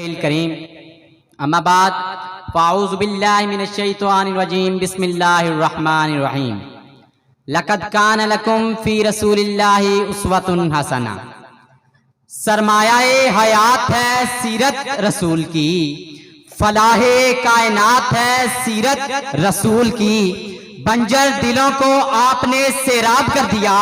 الکریم اما بعد فاعوذ باللہ من الشیطان الرجیم بسم اللہ الرحمن الرحیم لقد کان لکم فی رسول اللہ اسوۃ حسنہ سرمایہ حیات ہے سیرت رسول کی، فلاح کائنات ہے سیرت رسول کی، بنجر دلوں کو آپ نے سیراب کر دیا،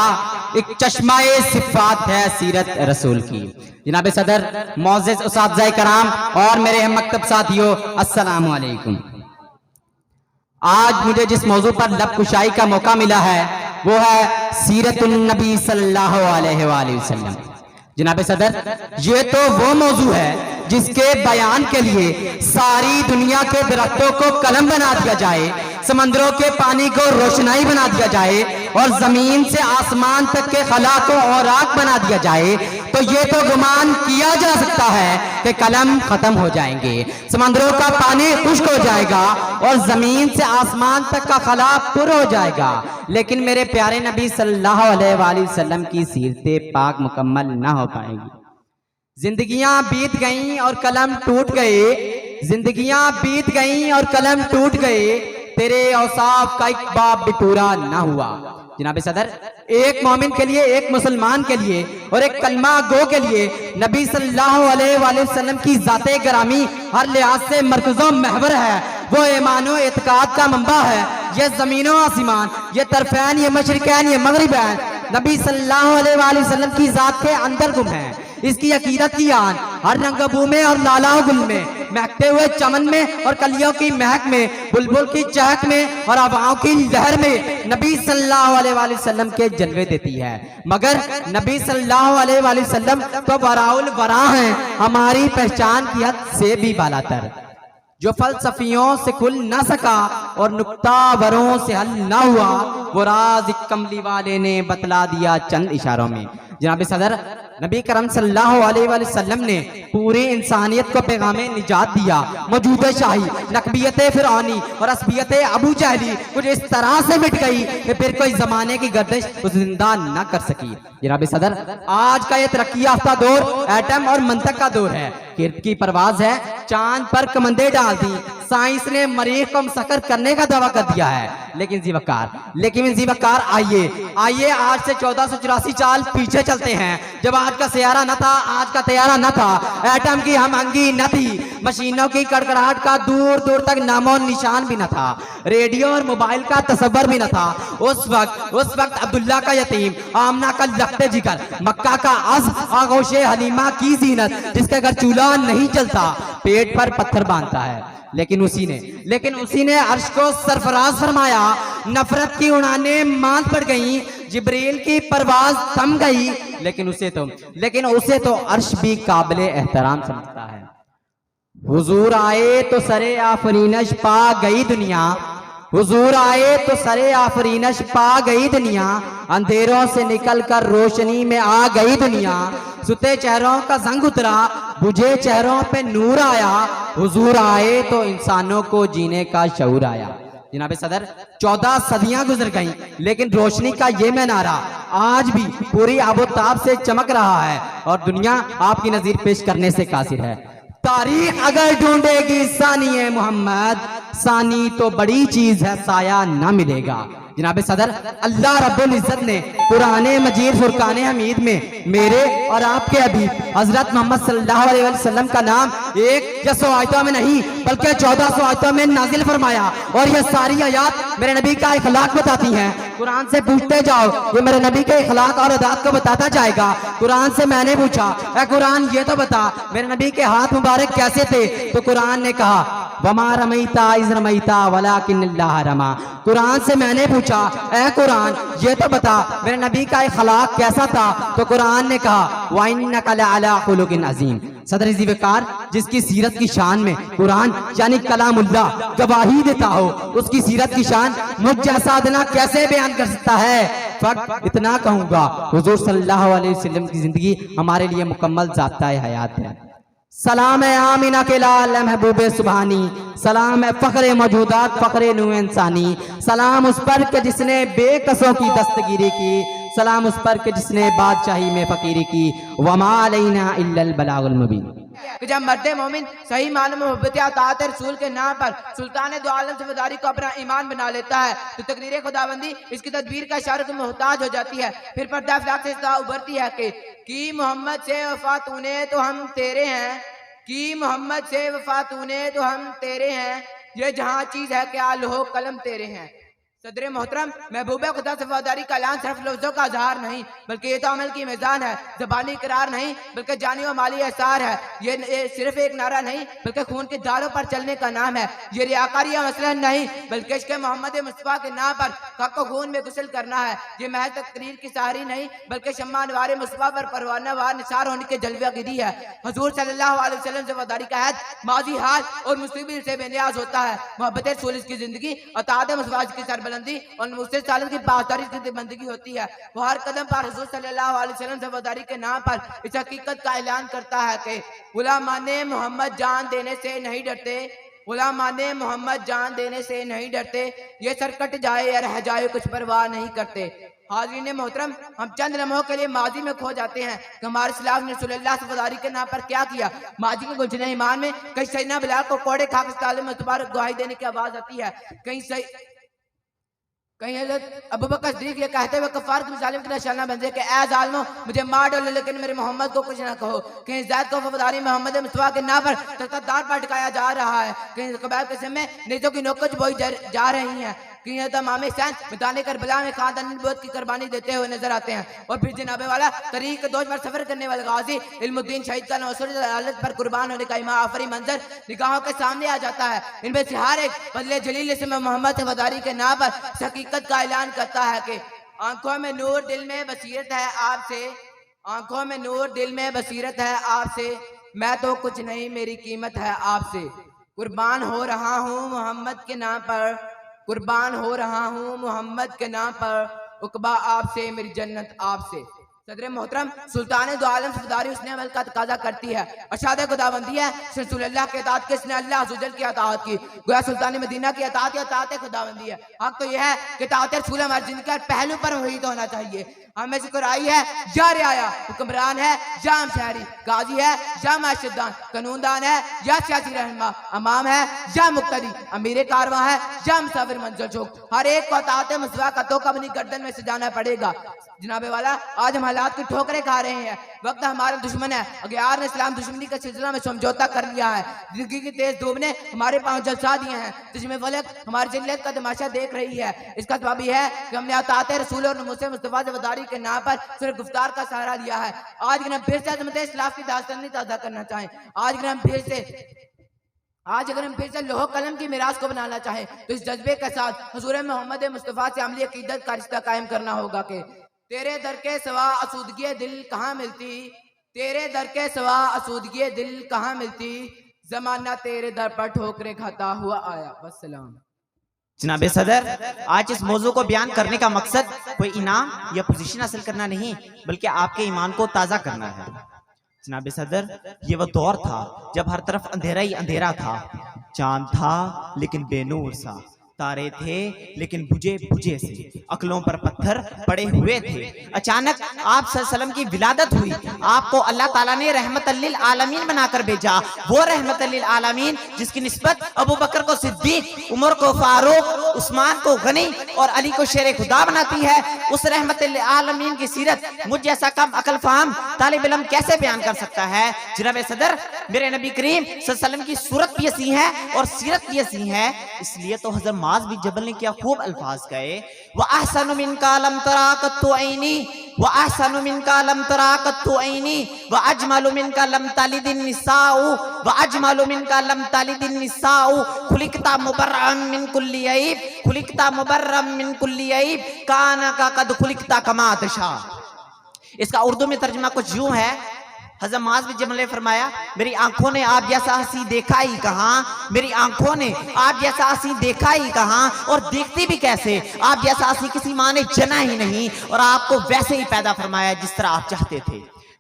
ایک چشمہ صفات ہے سیرت رسول کی۔ جناب صدر، معزز اساتذہ کرام اور میرے ہم مکتب ساتھیوں، السلام علیکم۔ آج مجھے جس موضوع پر لب کشائی کا موقع ملا ہے وہ ہے سیرت النبی صلی اللہ علیہ وآلہ وسلم۔ جناب صدر، یہ تو وہ موضوع ہے جس کے بیان کے لیے ساری دنیا کے درختوں کو قلم بنا دیا جائے، سمندروں کے پانی کو روشنائی بنا دیا جائے اور زمین سے آسمان تک کے خلا کو اوراق بنا دیا جائے تو یہ تو گمان کیا جا سکتا ہے کہ قلم ختم ہو جائیں گے، سمندروں کا پانی خشک ہو جائے گا اور زمین سے آسمان تک کا خلا پر ہو جائے گا، لیکن میرے پیارے نبی صلی اللہ علیہ وآلہ وسلم کی سیرت پاک مکمل نہ ہو پائے گی۔ زندگیاں بیت گئیں اور قلم ٹوٹ گئے، زندگیاں بیت گئیں اور قلم ٹوٹ گئے، تیرے اوصاف کا ایک باب بھی پورا نہ ہوا۔ جناب صدر، ایک مومن کے لیے، ایک مسلمان کے لیے اور ایک کلمہ گو کے لیے نبی صلی اللہ علیہ وآلہ وسلم کی ذات گرامی ہر لحاظ سے مرکز و محور ہے، وہ ایمان و اعتقاد کا منبع ہے، یہ زمین و آسمان، یہ طرفین، یہ مشرقین، یہ مغربین نبی صلی اللہ علیہ وآلہ وسلم کی ذات کے اندر گم ہے۔ اس کی عقیدت کی آن ہر رنگ بو میں اور لالا گل میں، مہکتے ہوئے چمن میں اور کلیوں کی مہک میں، بلبل کی چہک میں اور ہواؤں کی لہر میں نبی صلی اللہ علیہ وآلہ وسلم کے جلوے دیتی ہے، مگر نبی صلی اللہ علیہ وآلہ وسلم تو وراء الورا ہیں، ہماری پہچان کی حد سے بھی بالاتر۔ جو فلسفیوں سے کھل نہ سکا اور نکتہ وروں سے حل نہ ہوا، وہ راز ایک کملی والے نے بتلا دیا چند اشاروں میں۔ جناب صدر، نبی کرم صلی اللہ علیہ وآلہ وسلم نے پوری انسانیت کو پیغام نجات دیا۔ موجود شاہی، نقبیت فرعونی اور عصبیت ابو جہلی کچھ اس طرح سے مٹ گئی کہ پھر کوئی زمانے کی گردش اس زندہ نہ کر سکی۔ جناب صدر، آج کا یہ ترقی یافتہ دور ایٹم اور منطق کا دور ہے، گرد کی پرواز ہے، چاند پر کمندیں ڈال دی، سائنس نے مریخ کو مسخر کرنے کا دعویٰ کر دیا ہے، لیکن زیوکار آئیے آج سے 1484 سال پیچھے چلتے ہیں، جب آج کا سیارہ نہ تھا، آج کا طیارہ نہ تھا، ایٹم کی ہم آہنگی نہ تھی، مشینوں کی کڑکڑاہٹ کا دور دور تک نام و نشان بھی نہ تھا، ریڈیو اور موبائل کا تصور بھی نہ تھا۔ اس وقت عبداللہ کا یتیم، آمنہ کا لخت جگر، مکہ کا عزب، آغوش حلیمہ کی زینت، جس کے گھر چولہا نہیں چلتا، پیٹ پر پتھر باندھتا ہے، لیکن اسی نے عرش کو سرفراز فرمایا۔ نفرت کی اڑانیں ماند پڑ گئیں، جبریل کی پرواز تھم گئی، لیکن اسے تو عرش بھی قابل احترام سمجھتا ہے۔ حضور آئے تو سرے آفرینش پا گئی دنیا، حضور آئے تو سرے آفرینش پا گئی دنیا، اندھیروں سے نکل کر روشنی میں آ گئی دنیا، ستے چہروں کا زنگ اترا، بجھے چہروں پہ نور آیا، حضور آئے تو انسانوں کو جینے کا شعور آیا۔ جناب صدر، 14 صدیاں گزر گئیں، لیکن روشنی کا یہ منارہ آج بھی پوری آب و تاب سے چمک رہا ہے اور دنیا آپ کی نظیر پیش کرنے سے قاصر ہے۔ تاریخ اگر ڈھونڈے گی ثانی محمد، ثانی تو بڑی چیز ہے، سایہ نہ ملے گا۔ جناب صدر، اللہ رب العزت نے قرآن مجید فرقان حمید میں میرے اور آپ کے حبیب حضرت محمد صلی اللہ علیہ وسلم کا نام ایک یا 100 آیتوں میں نہیں بلکہ 1400 آیتوں میں نازل فرمایا، اور یہ ساری آیات میرے نبی کا اخلاق بتاتی ہیں۔ قرآن سے پوچھتے جاؤ، یہ میرے نبی کے اخلاق اور عادات کو بتاتا جائے گا۔ قرآن سے میں نے پوچھا، اے قرآن یہ تو بتا میرے نبی کے ہاتھ مبارک کیسے تھے، تو قرآن نے کہا وما رمیتا اذ رمیتا ولکن اللہ رما۔ قرآن سے میں نے پوچھا، اے قرآن یہ تو بتا میرے نبی کا اخلاق کیسا تھا، تو قرآن نے کہا وَإِنَّكَ لَعَلَىٰ خُلُقٍ عَظِيمٍ۔ صدر زیوکار، جس کی سیرت کی شان میں قرآن یعنی کلام اللہ گواہی دیتا ہو، اس کی سیرت کی شان مجھ جیسا ادنا کیسے بیان کر سکتا ہے؟ فقط اتنا کہوں گا، حضور صلی اللہ علیہ وسلم کی زندگی ہمارے لیے مکمل ضابطہ حیات ہے۔ سلام ہے آمینہ کے لال محبوب سبحانی، سلام ہے فخر موجودات فخر نو انسانی، سلام اس پر کہ جس نے بے کسوں کی دستگیری کی، سلام اس پر کہ جس نے بادشاہی میں فقیری کی، وما علینا الا البلاغ المبین۔ کہ جب مرد مومن صحیح معنی میں محبت اطاعت رسول کے نام پر سلطان دو عالم سے وفاداری کو اپنا ایمان بنا لیتا ہے تو تقدیر خداوندی اس کی تدبیر کا اشارہ کو محتاج ہو جاتی ہے. پھر پردہ افلاک سے ابھرتی ہے کہ کی محمد سے وفا تو نے تو ہم تیرے ہیں، کی محمد سے وفا تو نے تو ہم تیرے ہیں، یہ جہاں چیز ہے کہ لوح قلم تیرے ہیں. صدر محترم، محبوب خدا سے وفاداری کا اعلان صرف لفظوں کا اظہار نہیں بلکہ یہ تو عمل کی میزان ہے، زبانی اقرار نہیں بلکہ جانی و مالی احسار ہے. یہ صرف ایک نعرہ نہیں بلکہ خون کے داروں پر چلنے کا نام ہے. یہ ریاکاری یا مسئلہ نہیں بلکہ عشق محمد مصطفیٰ کے نام پر خاک و خون میں غسل کرنا ہے. یہ محض تقریر کی ساری نہیں بلکہ شمع انوار مصطفیٰ پر پروانہ وار نثار ہونے کے جلوہ گری ہے. حضور صلی اللہ علیہ وسلم سے وفاداری کا عہد ماضی حال اور مستقبل سے بے نیاز ہوتا ہے. محبت رسول اس کی زندگی، اطاعت مصطفیٰ کی سربلندی اور مجھ سالت کی پاسداری کی بندگی ہوتی ہے. وہ ہر قدم پر حضور صلی اللہ علیہ وسلم سے وفاداری کے نام پر اس حقیقت کا اعلان کرتا ہے کہ غلامان محمد جان دینے سے نہیں ڈرتے، غلامان محمد جان دینے سے نہیں ڈرتے، یہ سر کٹ جائے یا رہ جائے کچھ پرواہ نہیں کرتے. حاضرین محترم، ہم چند لمحوں کے لیے ماضی میں کھو جاتے ہیں کہ ہمارے اسلاف نے رسول اللہ سے وفاداری کے نام پر کیا کیا. ماضی کے گلشن ایمان میں کئی سیدنا بلال کو کوڑے کھا کے تعلیم متبارک گواہی دینے کی آواز آتی ہے. کہیں حضرت ابوبکر صدیق یہ کہتے ہوئے کفار کی ظالم کی نشانہ بن کہ اے ظالموں مجھے مار ڈالو لیکن میرے محمد کو کچھ نہ کہو. کہیں زید کو وفاداری محمد مصطفیٰ کے نام پر تختار پر اٹکایا جا رہا ہے. کہیں قبائل کے سم میں نیزوں کی نوکچ بوئی جا رہی ہیں. کہ یہ امام حسین میدان کربلا میں خاندان نبوت کی قربانی دیتے ہوئے نظر آتے ہیں. اور پھر جناب والا طریق دوش پر سفر کرنے والے غازی علم الدین شہید کا نوسر عدالت پر قربان ہونے کا امام آفری منظر نگاہوں کے سامنے آ جاتا ہے. ان میں سے ہر ایک بدلے جلیل اسم محمد سے وفاداری کے نام پر اس حقیقت کا اعلان کرتا ہے کہ آنکھوں میں نور دل میں بصیرت ہے آپ سے، آنکھوں میں نور دل میں بصیرت ہے آپ سے، میں تو کچھ نہیں میری قیمت ہے آپ سے. قربان ہو رہا ہوں محمد کے نام پر، قربان ہو رہا ہوں محمد کے نام پر، عقبہ آپ سے میری جنت آپ سے. صدر محترم، سلطان دو عالم سے وفاداری اس نے عمل کا تقاضا کرتی ہے. ارشاد خداوندی ہے رسول اللہ کی اطاعت کی، اس نے اللہ عز و جل کی اطاعت کی. گویا سلطان مدینہ کی اطاعت یا اطاعت خداوندی ہے. حق تو یہ ہے کہ اطاعت رسول ہماری زندگی کا پہلو پر محیط ہونا چاہیے. ہمیں ذکر آئی ہے یا رعایا، حکمران ہے یا ہم شہری، قاضی ہے یا معاشردان، قانون دان ہے یا سیاسی رہنما، امام ہے یا مقتدی، امیر کارواں ہے یا مسافر منزل چوک، ہر ایک کو اطاعت مصطفیٰ کا توقع اپنی گردن میں سجانا پڑے گا. جناب والا، آج ہم حالات کی ٹھوکریں کھا رہے ہیں. وقت ہمارا دشمن ہے. اغیار نے اسلام دشمنی کے سلسلہ میں سمجھوتا کر لیا ہے. زندگی کی تیز دھوپ نے ہمارے پاؤں جلسا دیے ہیں. چشم فلک ہماری ذلت کا تماشا دیکھ رہی ہے. اس کا سبب یہ ہے کہ ہم نے اطاعت رسول اور نموذج مصطفیٰ سے وفاداری کے نام پر صرف گفتار کا سہارا لیا ہے. آج اگر ہم پھر سے عظمت اسلاف کی داستان تازہ کرنا چاہیں، آج اگر ہم پھر سے لوح قلم کی میراث کو بنانا چاہیں تو اس جذبے کے ساتھ حضور محمد مصطفیٰ سے عملی عقیدت کا رشتہ قائم کرنا ہوگا کہ تیرے در کے سوا اسودگی دل کہاں ملتی، تیرے در کے سوا اسودگی دل کہاں ملتی، زمانہ تیرے در پر ٹھوکریں کھاتا ہوا آیا. والسلام. جناب صدر، آج اس موضوع کو بیان کرنے کا مقصد کوئی انعام یا پوزیشن حاصل کرنا نہیں بلکہ آپ کے ایمان کو تازہ کرنا ہے. جناب صدر، یہ وہ دور تھا جب ہر طرف اندھیرا ہی اندھیرا تھا. چاند تھا لیکن بے نور سا، تارے تھے لیکن بجھے بجھے سے، عقلوں پر پتھر پڑے ہوئے تھے. اچانک آپ صلی اللہ علیہ وسلم کی ولادت ہوئی. آپ کو اللہ تعالیٰ نے رحمت للعالمین بنا کر بھیجا. وہ رحمت للعالمین جس کی نسبت ابو بکر کو صدیق، عمر کو فاروق، عثمان کو غنی اور علی کو شیر خدا بناتی ہے. اس رحمت للعالمین کی سیرت مجھ جیسا کم عقل فہم طالب علم کیسے بیان کر سکتا ہے؟ جناب صدر، میرے نبی کریم صلی اللہ علیہ وسلم کی صورت بھی ایسی ہے اور سیرت بھی ایسی ہے. اس لیے تو حضرت معاذ بن جبل نے کیا خوب الفاظ کہے، وَأَحْسَنُ مِنْكَ لَمْ تَرَا قَطُّ عَيْنِي وَأَحْسَنُ مِنْكَ لَمْ تَرَا قَطُّ عَيْنِي وَأَجْمَلُ مِنْكَ لَمْ تَلِدِ النِّسَاءُ وَأَجْمَلُ مِنْكَ لَمْ تَلِدِ النِّسَاءُ خُلِقْتَ مُبَرَّأً مِنْ كُلِّ عَيْبٍ خُلِقْتَ مُبَرَّأً مِنْ كُلِّ عَيْبٍ كَأَنَّكَ قَدْ خُلِقْتَ كَمَا تَشَاءُ. اس کا اردو میں ترجمہ کچھ یوں ہے. حضرت معاذ بن جبل نے فرمایا، میری آنکھوں نے آپ جیسا حسین دیکھا ہی کہاں، میری آنکھوں نے آپ جیسا حسین دیکھا ہی کہاں، اور دیکھتی بھی کیسے. آپ جیسا حسین کسی ماں نے جنا ہی نہیں، اور آپ کو ویسے ہی پیدا فرمایا جس طرح آپ چاہتے تھے.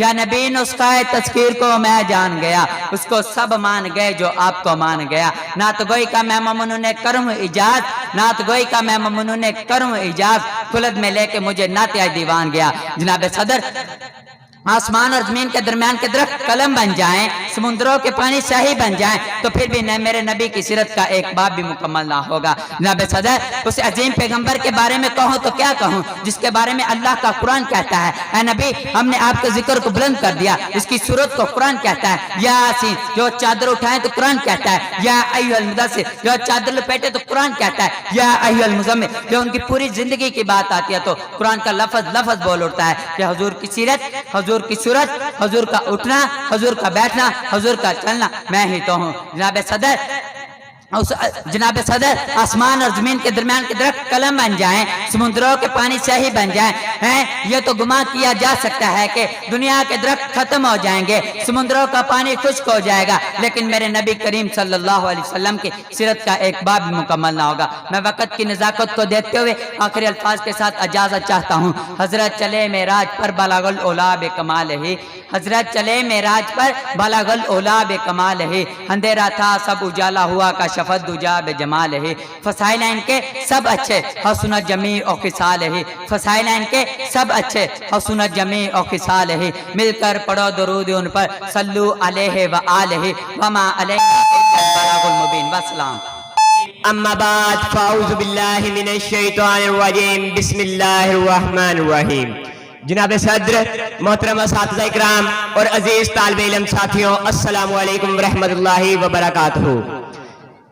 یا نبی نسخہ تذکیر کو میں جان گیا، اس کو سب مان گئے جو آپ کو مان گیا، نعت گوئی کا میں ممنون نے کرم ایجاد، نعت گوئی کا میں ممنون نے کرم ایجاد، خلد میں لے کے مجھے نعت دیوان گیا۔ جناب صدر، آسمان اور زمین کے درمیان کے درخت قلم بن جائیں، سمندروں کے پانی سیاہی بن جائیں، تو پھر بھی میرے نبی کی سیرت کا ایک باب بھی مکمل نہ ہوگا۔ جناب صدر، اس عظیم پیغمبر کے بارے میں کہوں تو کیا کہوں، جس کے بارے میں اللہ کا قرآن کہتا ہے، اے نبی ہم نے آپ کے ذکر کو بلند کر دیا، اس کی صورت کو قرآن کہتا ہے، یاسین جو چادر اٹھائیں تو قرآن کہتا ہے، یا ایھا المدثر جو چادر لپیٹے تو قرآن کہتا ہے، یا ایھا المزمل جو ان کی پوری زندگی کی بات آتی ہے تو قرآن کا لفظ بول اٹھتا ہے کہ حضور کی سیرت، حضور کی صورت، حضور کا اٹھنا، حضور کا بیٹھنا، حضور کا چلنا میں ہی تو ہوں۔ جناب صدر، آسمان اور زمین کے درمیان کے درخت قلم بن جائیں، سمندروں کے پانی سیاہی بن جائیں، یہ تو گمان کیا جا سکتا ہے کہ دنیا کے درخت ختم ہو جائیں گے، سمندروں کا پانی خشک ہو جائے گا، لیکن میرے نبی کریم صلی اللہ علیہ وسلم کی سیرت کا ایک باب بھی مکمل نہ ہوگا۔ میں وقت کی نزاکت کو دیکھتے ہوئے آخری الفاظ کے ساتھ اجازت چاہتا ہوں۔ حضرت چلے معراج پر بلغ العلا بکمال ہی، حضرت چلے معراج پر بلغ العلا بکمال ہی، اندھیرا تھا سب اجالا ہوا کا شفت دجا بجمال ہے، فضائل ان کے سب اچھے حسن جمیع و خصال ہے، فضائل ان کے سب اچھے حسن جمیع و خصال ہے، مل کر پڑھو درود ان پر صلو علیہ وآلہ وما علیہ البلاغ المبین۔ والسلام۔ اما بعد فاعوذ باللہ من الشیطان الرجیم، بسم اللہ الرحمن الرحیم۔ جناب صدر، محترم اساتذہ اکرام اور عزیز طالب علم ساتھیوں، السلام علیکم ورحمۃ اللہ وبرکاتہ۔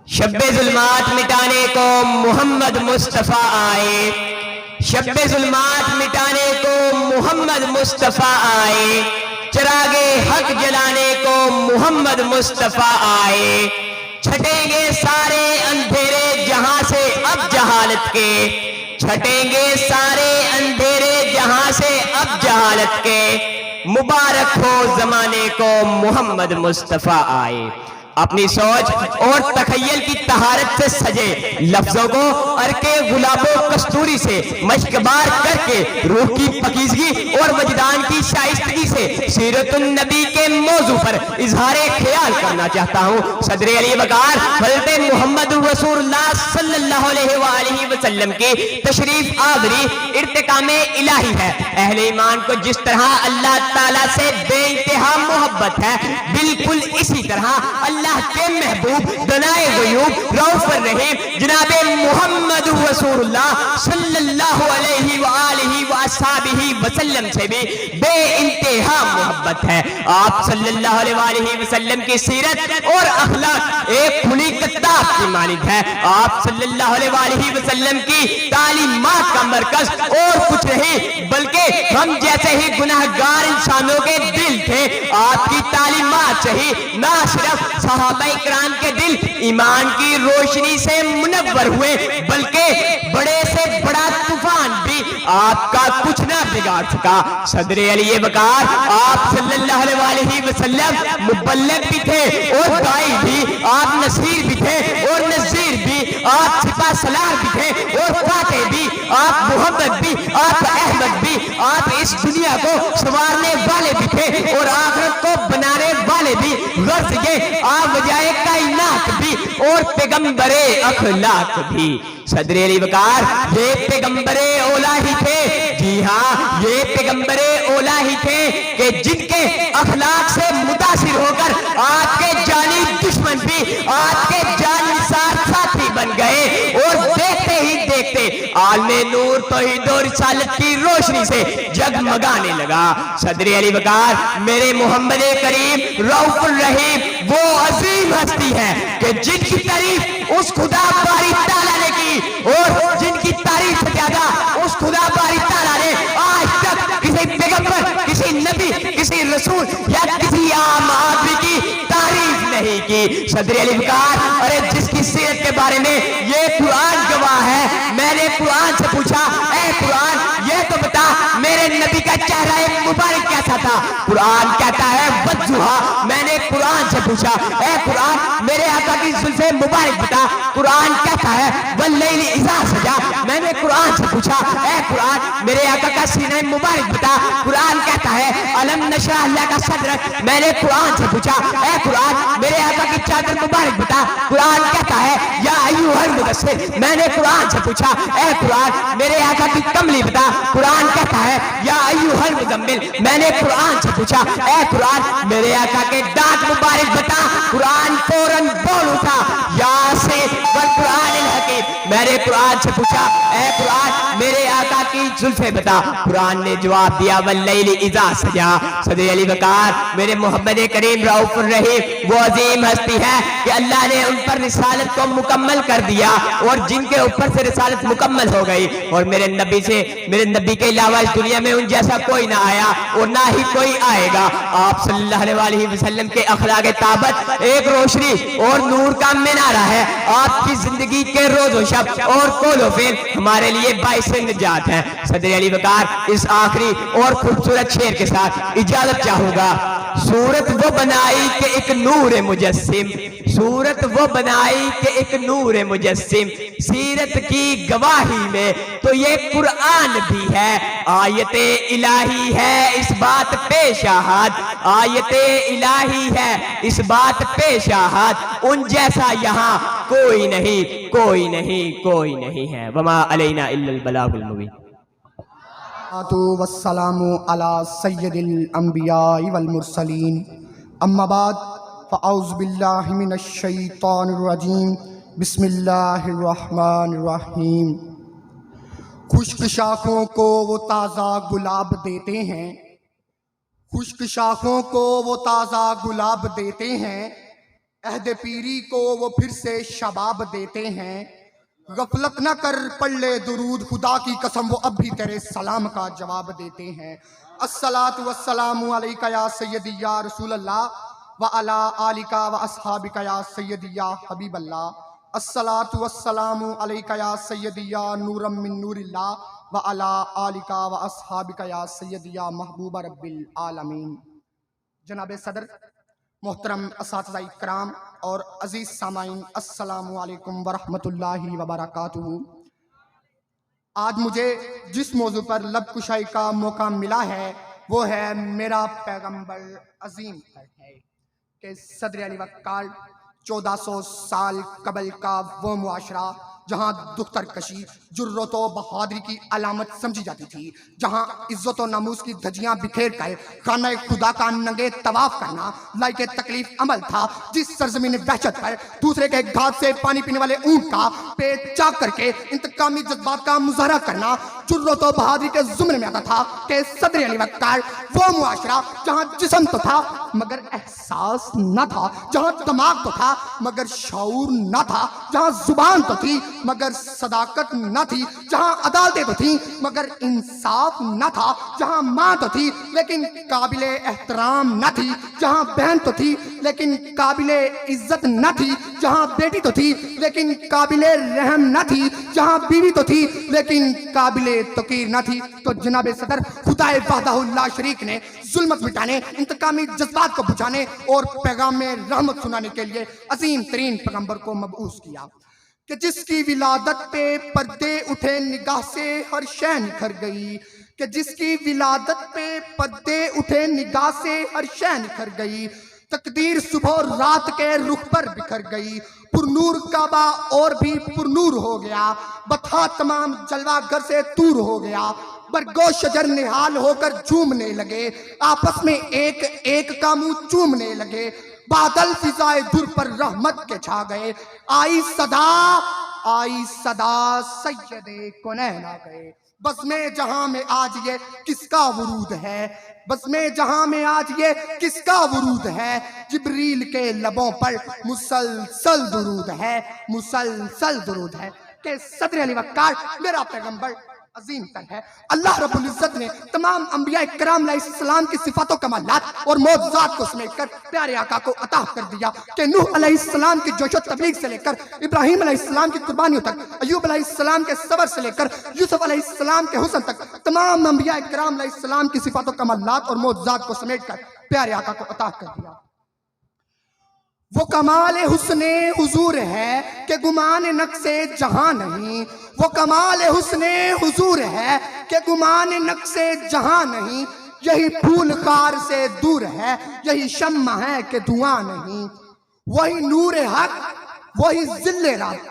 شب ظلمات مٹانے کو محمد مصطفیٰ آئے، شب ظلمات مٹانے کو محمد مصطفیٰ آئے، چراغ حق جلانے کو محمد مصطفیٰ آئے، چھٹیں گے سارے اندھیرے جہاں سے اب جہالت کے، چھٹیں گے سارے اندھیرے جہاں سے اب جہالت کے، مبارک ہو زمانے کو محمد مصطفیٰ آئے۔ اپنی سوچ اور تخیل کی طہارت سے سجے لفظوں کو ارکے گلاب و کستوری سے مشکبار کر کے روح کی پاکیزگی اور وجدان کی شائستگی سے سیرت النبی کے موضوع پر اظہار خیال کرنا چاہتا ہوں۔ صدر علی وقار حضرت محمد رسول اللہ صلی اللہ علیہ وآلہ وسلم کی تشریف آوری ارتقام الہی ہے۔ اہل ایمان کو جس طرح اللہ تعالیٰ سے بے انتہا محبت ہے، بالکل اسی طرح اللہ کے محبوب دنائے غیوب رؤوف الرحیم جناب محمد رسول اللہ صلی اللہ علیہ وآلہ وآصحابہ وسلم سے بھی بے انتہا محبت ہے۔ آپ صلی اللہ علیہ وآلہ وسلم کی سیرت اور اخلاق ایک کھلی کتاب کی مانند ہے۔ آپ صلی اللہ علیہ وآلہ وسلم کی تعلیمات کا مرکز اور کچھ نہیں بلکہ ہم جیسے ہی گناہگار انسانوں کے دل تھے۔ آپ کی تعلیمات سے ہی نہ صرف صحابہ اکرام کے دل ایمان کی روشنی سے منور ہوئے بلکہ بڑے سے بڑا طوفان بھی آپ کا کچھ نہ بگاڑ سکا۔ صدر علی وقار آپ صلی اللہ علیہ وآلہ وسلم مبلغ بھی تھے اور داعی بھی، آپ نصیر بھی تھے اور نذیر بھی، آپ سپہ سالار بھی تھے اور فاتح بھی، آپ محمد بھی، آپ احمد بھی، آپ اس دنیا کو سنوارنے والے بھی تھے اور آخرت کو بنانے والے بھی، غرض یہ آپ وجائے کائنات بھی اور پیغمبر اخلاق بھی۔ صدر علی وقار یہ پیغمبر اولا ہی تھے، جی ہاں یہ پیغمبر اولا ہی تھے کہ جن کے اخلاق سے متاثر ہو کر آپ کے جانی دشمن بھی آپ کے جانثار ساتھی بن گئے اور دیکھتے ہی دیکھتے عالم نور توحید و رسالت کی روشنی سے جگمگانے لگا۔ صدر علی وقار میرے محمد کریم رؤوف الرحیم وہ عظیم ہستی ہے کہ جن کی تعریف اس خدا باری تعالیٰ نے کی اور جن کی تعریف سے زیادہ اس خدا باری تعالیٰ نے آج تک کسی پیغمبر، کسی نبی، کسی رسول یا کسی عام آدمی کی تعریف نہیں کی۔ صدر علی وقار ارے جس کی سیرت کے بارے میں یہ قرآن گواہ ہے، میں نے قرآن سے پوچھا اے قرآن یہ تو بتا میرے نبی کا کا چہرہ مبارک کیسا تھا؟ قرآن کہتا ہے وضحا، میں نے قرآن سے پوچھا اے قرآن میرے آقا کی زلف مبارک بتا۔ قرآن کہتا ہے واللیل اذا سجا، میں نے قرآن سے پوچھا اے قرآن میرے آقا کا سینہ مبارک بتا۔ قرآن کہتا ہے الم نشرح اللہ کا صدر، میں نے قرآن سے پوچھا اے قرآن میرے آقا کی چادر مبارک بتا۔ قرآن کہتا ہے یا ایھا المدثر، میں نے قرآن سے پوچھا اے قرآن میرے آقا کی کملی بتا۔ قرآن کہتا ہے یا ایھا المزمل، میں نے قرآن سے پوچھا اے قرآن میرے آقا کے دانت مبارک بتا۔ قرآن فوراً بول اٹھا یاسین والقرآن الحکیم، میں نے قرآن سے پوچھا اے قرآن میرے آقا کی زلفیں بتا۔ قرآن نے جواب دیا واللیل اذا سجا۔ صدر علی وقار میرے محمد کریم رؤوف الرحیم وہ عظیم ہستی ہے کہ اللہ نے ان پر رسالت کو مکمل کر دیا اور جن کے اوپر سے رسالت مکمل ہو گئی، اور میرے نبی کے علاوہ اس دنیا میں ان جیسا کوئی نہ آیا اور نہ ہی کوئی آئے گا۔ آپ صلی اللہ علیہ وسلم کے اخلاق طابت ایک روشنی اور نور کا مینارہ ہے۔ آپ کی زندگی کے روز و شب اور قول و فعل ہمارے لیے باعث نجات ہے۔ صدر علی وقار اس آخری اور خوبصورت شعر کے ساتھ اجازت چاہوں گا۔ صورت وہ بنائی کہ ایک نور مجسم، صورت وہ بنائی کہ ایک نور مجسم، سیرت کی گواہی میں تو یہ قرآن بھی ہے، آیت الہی ہے اس بات پہ شاہد، آیت الہی ہے اس بات پہ شاہد، ان جیسا یہاں کوئی نہیں کوئی نہیں کوئی نہیں ہے۔ وما علینا الا البلاغ المبین۔ والسلام علی سید الانبیاء والمرسلین، اما بعد فاعوذ باللہ من الشیطان الرجیم، بسم اللہ الرحمن الرحیم۔ خشک شاخوں کو وہ تازہ گلاب دیتے ہیں، خشک شاخوں کو وہ تازہ گلاب دیتے ہیں، عہد پیری کو وہ پھر سے شباب دیتے ہیں۔ غفلت نہ کر پڑھ لے درود، خدا کی قسم وہ اب بھی تیرے سلام کا جواب دیتے ہیں۔ الصلاۃ والسلام علیکہ یا سیدی یا رسول اللہ وعلی آلکہ واصحابکہ یا سیدی یا حبیب اللہ۔ الصلاۃ والسلام علیکہ یا سیدی یا نورا من نور اللہ وعلی آلکہ واصحابکہ یا سیدی یا محبوب رب العالمین۔ جناب صدر، محترم اساتذہ اکرام اور عزیز سامعین، السلام علیکم ورحمۃ اللہ وبرکاتہ۔ آج مجھے جس موضوع پر لب کشائی کا موقع ملا ہے وہ ہے میرا پیغمبر عظیم پر ہے کہ صدر علی وقار 1400 سال قبل کا وہ معاشرہ جہاں دختر کشی جرت و بہادری کی علامت سمجھی جاتی تھی، جہاں عزت و ناموس کی دھجیاں بکھیر کر خانہ خدا کا ننگے طواف کرنا لائق تکلیف عمل تھا، جس سرزمین وحشت پر دوسرے کے گھات سے پانی پینے والے اونٹ کا پیٹ چاک کر کے انتقامی جذبات کا مظاہرہ کرنا جرت و بہادری کے زمرے میں آتا تھا کہ صدر علی وقار وہ معاشرہ جہاں جسم تو تھا مگر احساس نہ تھا، جہاں دماغ تو تھا مگر شعور نہ تھا، جہاں زبان تو تھی مگر صداقت نہ تھی، جہاں عدالتیں تو تھیں مگر انصاف نہ تھا، جہاں ماں تو تھی لیکن قابل احترام نہ تھی، جہاں بہن تو تھی لیکن قابل عزت نہ تھی، جہاں بیٹی تو تھی لیکن قابل رحم نہ تھی، جہاں بیوی تو تھی لیکن قابل توقیر نہ تھی۔ تو جناب صدر خدا وحدہ اللہ شریک نے ظلمت مٹانے، انتقامی جذبات کو بجھانے اور پیغام رحمت سنانے کے لیے عظیم ترین پیغمبر کو مبعوث کیا کہ جس کی ولادت پہ پردے اٹھے نگاہ سے ہر شے نکھر گئی، کہ جس کی ولادت پہ پردے اٹھے نگاہ سے ہر شے نکھر گئی، تقدیر صبح اور رات کے رخ پر بکھر گئی، پرنور کعبہ اور بھی پرنور ہو گیا، بتھا تمام جلوہ گر سے دور ہو گیا، برگو شجر نہال ہو کر جھومنے لگے، آپس میں ایک ایک کا منہ چومنے لگے، بادل فضائے در پر رحمت کے چھا گئے، آئی صدا سید کونین آ گئے۔ بزم جہاں میں آج یہ کس کا ورود ہے، بزم جہاں میں آج یہ کس کا ورود ہے، جبریل کے لبوں پر مسلسل درود ہے، مسلسل درود ہے کہ صدر علی وقار میرا پیغمبر عظیم تر ہے۔ اللہ رب العزت نے تمام انبیاء کرام علیہ السلام کی صفات و کمالات اور معجزات کو سمیٹ کر پیارے آقا کو عطا کر دیا کہ نوح علیہ السلام کی جوش و تبلیغ سے لے کر ابراہیم علیہ السلام کی قربانیوں تک، ایوب علیہ السلام کے صبر سے لے کر یوسف علیہ السلام کے حسن تک، تمام انبیاء کرام علیہ السلام کی صفات و کمالات اور معجزات کو سمیٹ کر پیارے آقا کو عطا کر دیا۔ وہ کمال حسن حضور ہے کہ گمان نقص جہاں نہیں، وہ کمال حسن حضور ہے کہ گمان نقص جہاں نہیں، یہی پھول خار سے دور ہے، یہی شمع ہے کہ دھواں نہیں، وہی نور حق وہی ذل رب،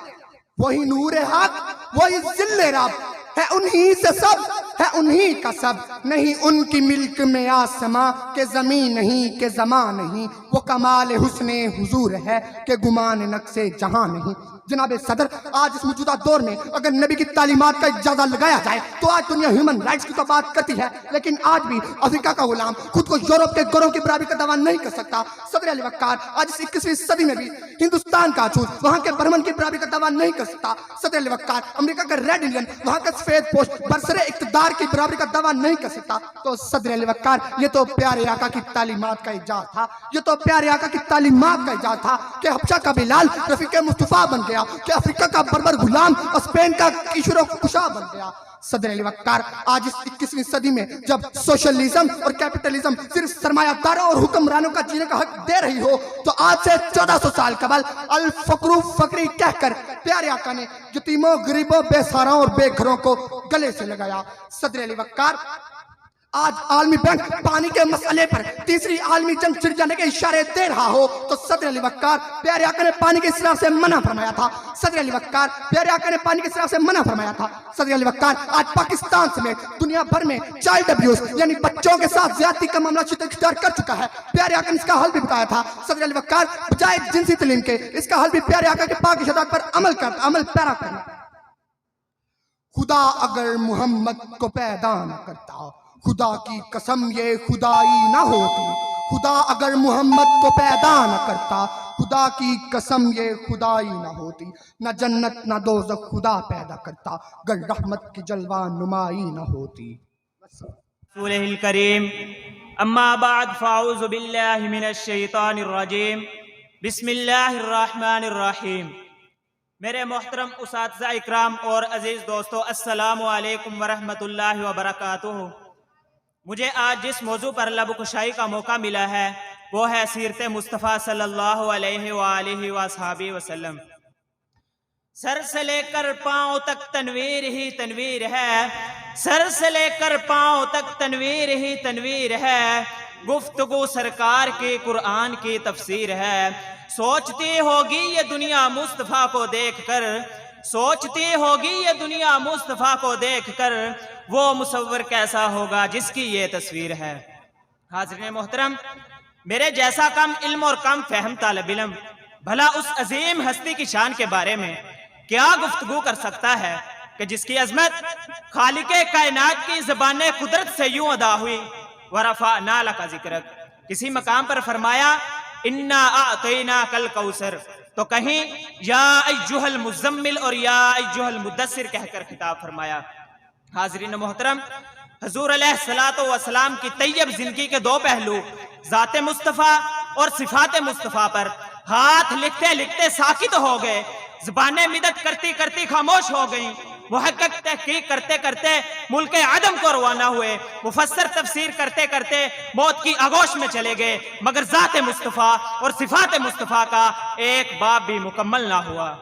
وہی نور حق وہی ذل رب، ہے انہی سے سب ہے انہی کا سب، نہیں ان کی ملک میں آسماں کہ زمین نہیں کہ زمان نہیں، وہ کمال حسن حضور ہے کہ گمان نقص جہاں نہیں۔ جناب صدر، آج اس موجودہ دور میں اگر نبی کی تعلیمات کا اجازہ لگایا جائے تو آج دنیا ہیومن رائٹس کی تو بات کرتی ہے، لیکن آج بھی افریقہ کا غلام خود کو یورپ کے گوروں کی برابری کا دعویٰ نہیں کر سکتا۔ صدر علی وقار آج اس 21ویں صدی میں بھی ہندوستان کا اچھوت وہاں کے برہمن کی برابری کا دعویٰ نہیں کر سکتا۔ صدر علی وقار امریکہ کا ریڈ انڈین وہاں کا سفید پوش برسر اقتدار کی برابری کا دعویٰ نہیں کر سکتا۔ تو صدر علی وقار، یہ تو پیارے آقا کی تعلیمات کا اجازت تھا، یہ تو پیارے آقا کی تعلیمات کا اجازت تھا کہ حبشہ کا بلال رفیق مصطفیٰ بن گیا، کہ افریقہ کا بربر غلام اسپین کا کشور و کشا بن گیا۔ صدر علی وقار، آج اس 21ویں صدی میں جب سوشلزم اور کیپٹلزم صرف سرمایہ داروں اور حکمرانوں کا جینے کا حق دے رہی ہو، تو آج سے 1400 سال قبل الفقر فقری کہہ کر پیارے آقا نے یتیموں، غریبوں، بے سہاراؤں اور بے گھروں کو گلے سے لگایا۔ صدر علی وقار، آج عالمی بینک پانی کے مسئلے پر تیسری عالمی جنگ چھڑ جانے کے اشارے دے رہا ہو، تو صدر علی وقار، پیارے آقا نے پانی کے اسراف سے منع فرمایا تھا۔ صدر علی وقار، پیارے آقا نے پانی کے اسراف سے منع فرمایا تھا۔ صدر علی وقار، آج پاکستان سمیت دنیا بھر میں چائلڈ ابیوز یعنی بچوں کے ساتھ زیادتی کا معاملہ شدت اختیار کر چکا ہے، پیارے آقا نے اس کا حل بھی بتایا تھا۔ صدر علی وقار، بجائے جنسی تعلیم کے اس کا حل بھی پیارے آقا کے پاک ارشادات پر عمل پیرا کرنا۔ خدا اگر محمد کو پیدا نہ کرتا، خدا کی قسم یہ خدائی نہ ہوتی، خدا اگر محمد کو پیدا نہ کرتا، خدا کی قسم یہ خدائی نہ ہوتی، نہ جنت نہ دوزخ خدا پیدا کرتا، گر رحمت کی جلوہ نمائی نہ ہوتی۔ رسولہ الکریم، اما بعد فاعوذ باللہ من الشیطان الرجیم، بسم اللہ الرحمن الرحیم۔ میرے محترم اساتذہ اکرام اور عزیز دوستو، السلام علیکم ورحمۃ اللہ وبرکاتہ۔ مجھے آج جس موضوع پر لب کشائی کا موقع ملا ہے وہ ہے سیرت مصطفیٰ صلی اللہ علیہ وآلہ وصحبہ وسلم۔ سر سے لے کر پاؤں تک تنویر ہی تنویر ہے، سر سے لے کر پاؤں تک تنویر ہی تنویر ہے، گفتگو سرکار کی قرآن کی تفسیر ہے۔ سوچتی ہوگی یہ دنیا مصطفیٰ کو دیکھ کر، سوچتی ہوگی یہ دنیا مصطفیٰ کو دیکھ کر، وہ مصور کیسا ہوگا جس کی یہ تصویر ہے۔ حاضرین محترم، میرے جیسا کم علم اور کم فہم طالب علم بھلا اس عظیم ہستی کی شان کے بارے میں کیا گفتگو کر سکتا ہے کہ جس کی عظمت خالق کائنات کی زبان قدرت سے یوں ادا ہوئی، وَرَفَعْنَا لَكَ ذِكْرَكَ۔ کسی مقام پر فرمایا اِنَّا أَعْطَيْنَاكَ الْكَوْثَرَ، تو کہیں یا ایھا المزمل اور یا ایھا المدثر کہہ کر خطاب فرمایا۔ حاضرین محترم، حضور علیہ السلام کی طیب زندگی کے دو پہلو، ذات مصطفیٰ اور صفات مصطفیٰ پر ہاتھ لکھتے لکھتے ساکت ہو گئے، زبانیں مدد کرتی کرتی خاموش ہو گئیں، محقق تحقیق کرتے کرتے ملک عدم کو روانہ ہوئے، مفسر تفسیر کرتے کرتے موت کی آغوش میں چلے گئے، مگر ذات مصطفیٰ اور صفات مصطفیٰ کا ایک باب بھی مکمل نہ ہوا۔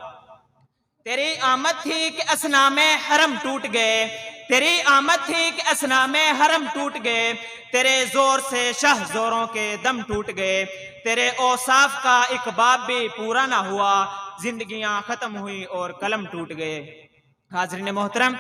تیری آمد تھی کہ اصنام حرم ٹوٹ گئے، تیری آمد تھی کہ اصنام حرم ٹوٹ گئے، تیرے زور سے شاہ زوروں کے دم ٹوٹ گئے، تیرے اوصاف کا ایک باب بھی پورا نہ ہوا، زندگیاں ختم ہوئی اور قلم ٹوٹ گئے۔ حاضرین محترم،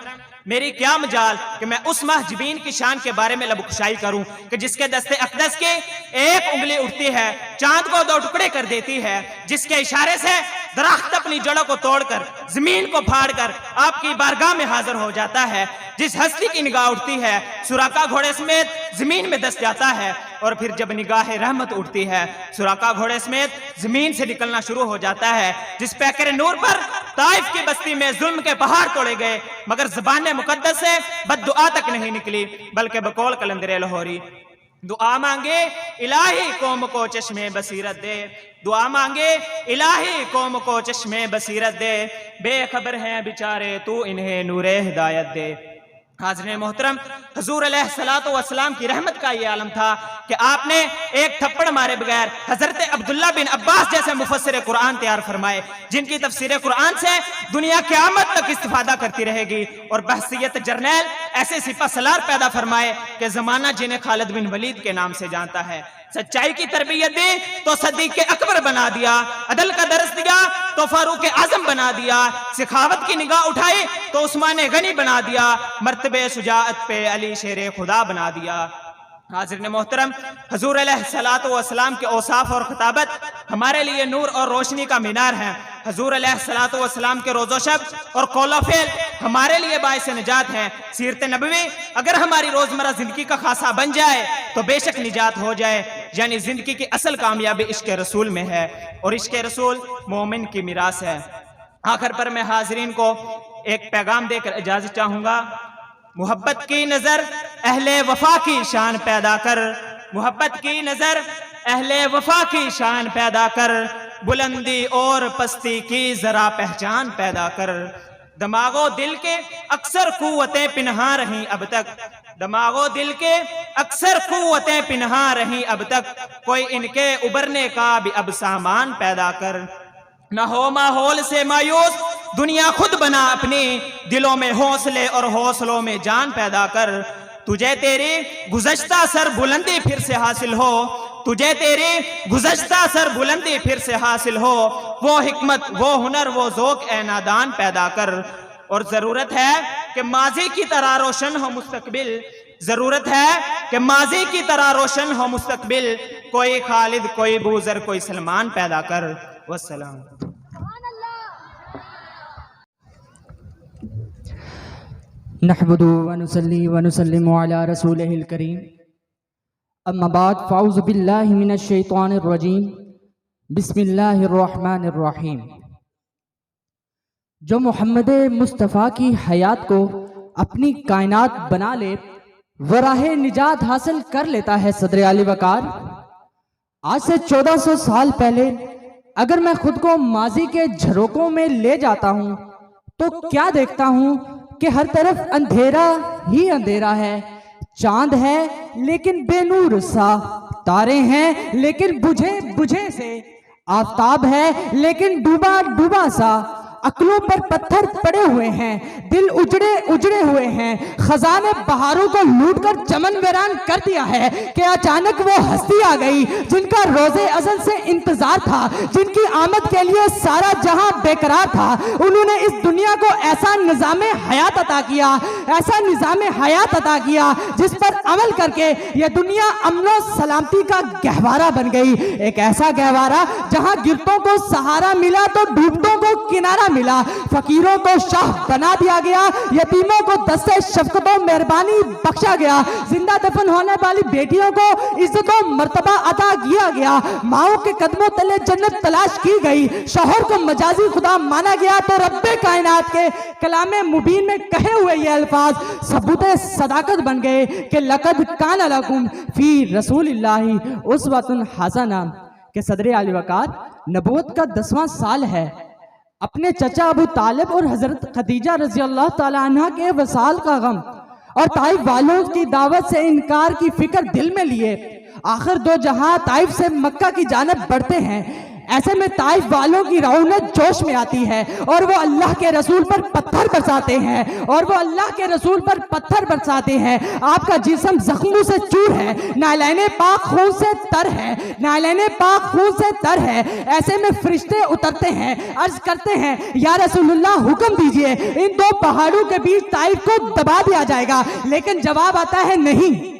میری کیا مجال کہ میں اس محجبین کی شان کے بارے میں لب کشائی کروں کہ جس کے دست اقدس کی ایک انگلی اٹھتی ہے چاند کو دو ٹکڑے کر دیتی ہے، جس کے اشارے سے درخت اپنی جڑوں کو توڑ کر زمین کو پھاڑ کر آپ کی بارگاہ میں حاضر ہو جاتا ہے، جس ہستی کی نگاہ اٹھتی ہے سراقہ گھوڑے سمیت زمین میں دس جاتا ہے، اور پھر جب نگاہ رحمت اٹھتی ہے سراقہ گھوڑے سمیت زمین سے نکلنا شروع ہو جاتا ہے. جس پیکر نور پر طائف کی بستی میں ظلم کے پہاڑ توڑے گئے مگر زبان مقدس سے بد دعا تک نہیں نکلی بلکہ بقول قلندر لاہوری دعا مانگے الہی قوم کو چشمے بصیرت دے. دعا مانگے الہی قوم کو چشمے بصیرت دے. بے خبر ہیں بیچارے تو انہیں نور ہدایت دے. حاضرین محترم، حضور علیہ الصلوۃ والسلام کی رحمت کا یہ عالم تھا کہ آپ نے ایک تھپڑ مارے بغیر حضرت عبداللہ بن عباس جیسے مفسر قرآن تیار فرمائے جن کی تفسیر قرآن سے دنیا قیامت تک استفادہ کرتی رہے گی، اور بحثیت جرنیل ایسے سپہ سالار پیدا فرمائے کہ زمانہ جنہیں خالد بن ولید کے نام سے جانتا ہے. سچائی کی تربیت دی تو صدیق اکبر بنا دیا، عدل کا درس دیا تو فاروق اعظم بنا دیا، سخاوت کی نگاہ اٹھائی تو عثمان غنی بنا دیا، مرتبہ شجاعت پہ علی شیر خدا بنا دیا. حاضرین محترم، حضور علیہ الصلوۃ والسلام کے اوصاف اور خطابت ہمارے لیے نور اور روشنی کا مینار ہیں. حضور علیہ الصلوۃ والسلام کے روز و شب اور قول و فعل ہمارے لیے باعث نجات ہیں. سیرت نبوی اگر ہماری روزمرہ زندگی کا خاصہ بن جائے تو بے شک نجات ہو جائے. یعنی زندگی کی اصل کامیابی عشق رسول میں ہے، اور عشق رسول مومن کی میراث ہے. آخر پر میں حاضرین کو ایک پیغام دے کر اجازت چاہوں گا. محبت کی نظر اہل وفا کی شان پیدا کر، محبت کی نظر اہل وفا کی شان پیدا کر، بلندی اور پستی کی ذرا پہچان پیدا کر. دماغ و دل کے اکثر قوتیں پنہاں رہیں اب تک، دماغ و دل کے اکثر قوتیں پنہاں رہیں اب تک، کوئی ان کے ابھرنے کا بھی اب سامان پیدا کر. نہ ہو ماحول سے مایوس دنیا خود بنا اپنی، دلوں میں حوصلے اور حوصلوں میں جان پیدا کر. تجھے تیری گزشتہ سر بلندی پھر سے حاصل ہو، تجھے تیری گزشتہ سر بلندی پھر سے حاصل ہو، وہ حکمت وہ ہنر وہ ذوق اے نادان پیدا کر. اور ضرورت ہے کہ ماضی کی طرح روشن ہو مستقبل، ضرورت ہے کہ ماضی کی طرح روشن ہو مستقبل، کوئی خالد کوئی بوذر کوئی سلمان پیدا کر. والسلام. نحمد ونصلي ونسلم على رسوله الكريم اما بعد فاعوذ بالله من الشيطان الرجيم بسم الله الرحمن الرحیم. جو محمد مصطفیٰ کی حیات کو اپنی کائنات بنا لے وہ راہ نجات حاصل کر لیتا ہے. صدر علی وقار، آج سے 1400 سال پہلے اگر میں خود کو ماضی کے جھروکوں میں لے جاتا ہوں تو کیا دیکھتا ہوں کہ ہر طرف اندھیرا ہی اندھیرا ہے. چاند ہے لیکن بے نور سا، تارے ہیں لیکن بجھے بجھے سے، آفتاب ہے لیکن ڈوبا ڈوبا سا، عقلوں پر پتھر پڑے ہوئے ہیں، دل اجڑے اجڑے ہوئے ہیں. خزانے بہاروں کو لوٹ کر چمن ویران کر دیا ہے کہ اچانک وہ ہستی آ گئی جن کا روز ازل سے انتظار تھا، جن کی آمد کے لیے سارا جہاں بے قرار تھا. انہوں نے اس دنیا کو ایسا نظام حیات عطا کیا، ایسا نظام حیات عطا کیا جس پر عمل کر کے یہ دنیا امن و سلامتی کا گہوارہ بن گئی. ایک ایسا گہوارہ جہاں گرتوں کو سہارا ملا تو ڈوبتوں کو کنارہ ملا، فقیروں کو شاہ بنا دیا گیا، یتیموں کو دستے شفقت و مہربانی بخشا گیا، زندہ دفن ہونے والی بیٹیوں کو عزت و مرتبہ عطا کیا گیا، ماؤں کے قدموں تلے جنت تلاش کی گئی، شوہر کو مجازی خدا مانا گیا. تو رب کائنات کے کلام مبین میں کہے ہوئے یہ الفاظ ثبوت صداقت بن گئے کہ لقد کان لکم فی رسول اللہ اسوۃ حسنہ. کہ صدر علی وقار نبوت کا 10واں سال ہے. اپنے چچا ابو طالب اور حضرت خدیجہ رضی اللہ تعالی عنہ کے وصال کا غم اور طائف والوں کی دعوت سے انکار کی فکر دل میں لیے آخر دو جہاں طائف سے مکہ کی جانب بڑھتے ہیں. ایسے میں طائف والوں کی رعونت جوش میں آتی ہے اور وہ اللہ کے رسول پر پتھر برساتے ہیں، اور وہ اللہ کے رسول پر پتھر برساتے ہیں. آپ کا جسم زخموں سے چور ہے، نالین پاک خون سے تر ہے، نالین پاک خون سے تر ہے. ایسے میں فرشتے اترتے ہیں، عرض کرتے ہیں یا رسول اللہ حکم دیجئے ان دو پہاڑوں کے بیچ طائف کو دبا دیا جائے گا. لیکن جواب آتا ہے نہیں.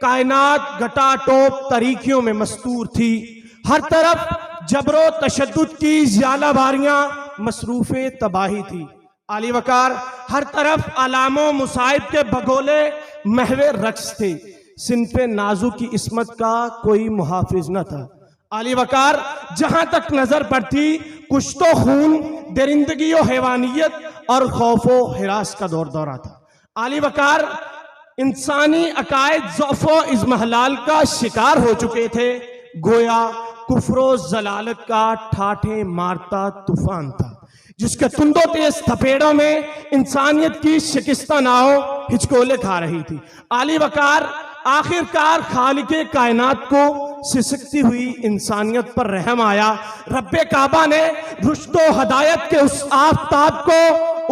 کائنات گٹا ٹوپ تاریکیوں میں مستور تھی، ہر طرف جبر و تشدد کی ژالہ باریاں مصروف تباہی تھی۔ علی وقار ہر طرف علام و مصائب کے بگولے محو رقص تھے، صنف نازو کی عصمت کا کوئی محافظ نہ تھا۔ علی وقار جہاں تک نظر پڑتی کشت و خون، درندگی و حیوانیت اور خوف و ہراس کا دور دورہ تھا۔ علی وقار انسانی عقائد ضعف و اضمحلال کا شکار ہو چکے تھے، گویا کفر و ضلالت کا ٹھاٹھے مارتا طوفان تھا، جس کے تند و تیز تھپیڑوں میں انسانیت کی شکستہ ناؤ ہچکولے کھا رہی تھی۔ علی وقار آخرکار خالق کائنات کو سسکتی ہوئی انسانیت پر رحم آیا۔ رب کعبہ نے رشد و ہدایت کے اس آفتاب کو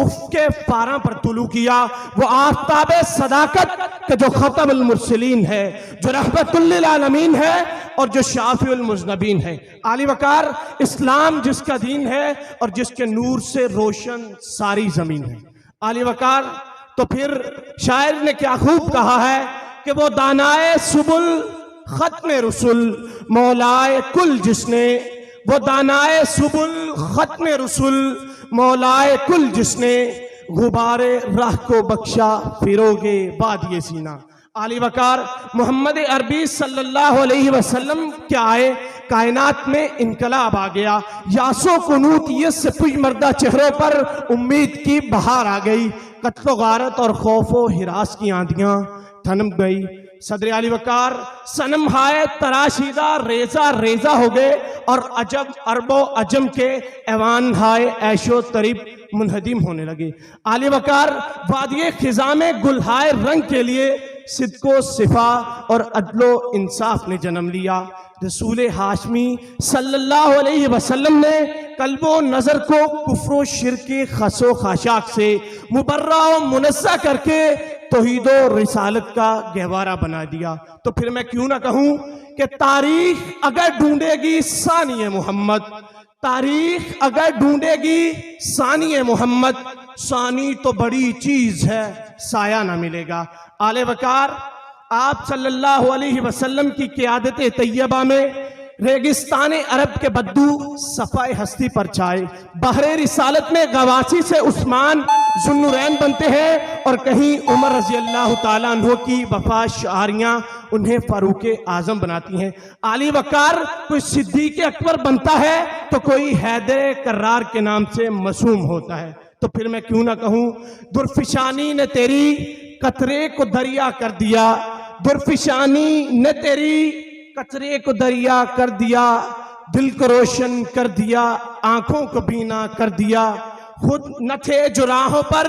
افق کے پاراں پر طلوع کیا، وہ آفتاب صداقت کہ جو ختم المرسلین ہے، جو رحمت للعالمین ہے اور جو شافی المذنبین ہے۔ علی وقار اسلام جس کا دین ہے اور جس کے نور سے روشن ساری زمین ہے۔ علی وقار تو پھر شاعر نے کیا خوب کہا ہے کہ وہ دانائے سبل ختم رسول مولائے کل جس نے، وہ دانائے سبل ختم رسول مولائے کل جس نے، غبار راہ کو بخشا فروغ بادیے سینہ۔ علی وقار محمد عربی صلی اللہ علیہ وسلم کے آئے کائنات میں انقلاب آ گیا، یاس و قنوط یس سے پج مردہ چہروں پر امید کی بہار آ گئی، قتل و غارت اور خوف و ہراس کی آندیاں تھنم گئی۔ صدر علی وقار صنم ہائے تراشیدہ ریزہ ریزہ ہو گئے اور عجب عرب و عجم کے ایوان ہائے عیش و طرب منہدم ہونے لگے۔ علی وقار وادی خزاں میں گلہائے رنگ کے لیے صدق و صفا اور عدل و انصاف نے جنم لیا۔ رسول ہاشمی صلی اللہ علیہ وسلم نے قلب و نظر کو کفر و شرک خس و خاشاک سے مبرہ و منزہ کر کے توحید و رسالت کا گہوارہ بنا دیا۔ تو پھر میں کیوں نہ کہوں کہ تاریخ اگر ڈھونڈے گی ثانی محمد، تاریخ اگر ڈھونڈے گی ثانی محمد، ثانی تو بڑی چیز ہے سایہ نہ ملے گا۔ آل وقار آپ صلی اللہ علیہ وسلم کی قیادت طیبہ میں ریگستان عرب کے بدو صفائے ہستی پر چھائے، بحر رسالت میں غواصی سے عثمان ذوالنورین بنتے ہیں اور کہیں عمر رضی اللہ تعالیٰ عنہ کی وفا شعاریاں انہیں فاروق اعظم بناتی ہیں۔ علی وقار کوئی صدیق اکبر بنتا ہے تو کوئی حیدر کرار کے نام سے مسوم ہوتا ہے۔ تو پھر میں کیوں نہ کہوں درفشانی نے تیری قطرے کو دریا کر دیا، درفشانی نے تیری قطرے کو دریا کر دیا، دل کو روشن کر دیا، آنکھوں کو بینا کر دیا، خود نہ تھے جو راہوں پر